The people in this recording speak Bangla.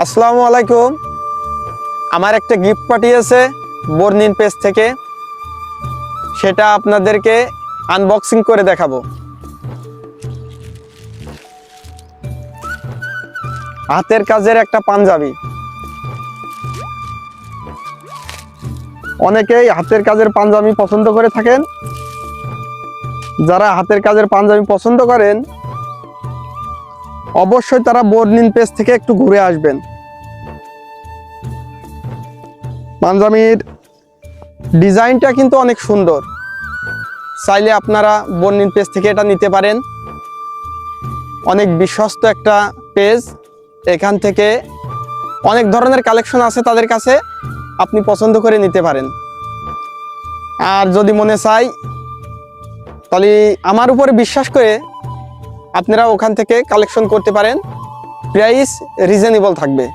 আসসালামু আলাইকুম। আমার একটা গিফট পাঠিয়েছে বর্নিন পেজ থেকে, সেটা আপনাদেরকে আনবক্সিং করে দেখাবো। হাতের কাজের একটা পাঞ্জাবি। অনেকেই হাতের কাজের পাঞ্জাবি পছন্দ করে থাকেন। যারা হাতের কাজের পাঞ্জাবি পছন্দ করেন অবশ্যই তারা বর্নিন পেজ থেকে একটু ঘুরে আসবেন। পাঞ্জাবির ডিজাইনটা কিন্তু অনেক সুন্দর। চাইলে আপনারা বর্নিন পেজ থেকে এটা নিতে পারেন। অনেক বিশ্বস্ত একটা পেজ। এখান থেকে অনেক ধরনের কালেকশন আছে তাদের কাছে, আপনি পছন্দ করে নিতে পারেন। আর যদি মনে চাই তাহলে আমার উপরে বিশ্বাস করে আপনারা ওখান থেকে কালেকশন করতে পারেন। প্রাইস রিজনেবল থাকবে।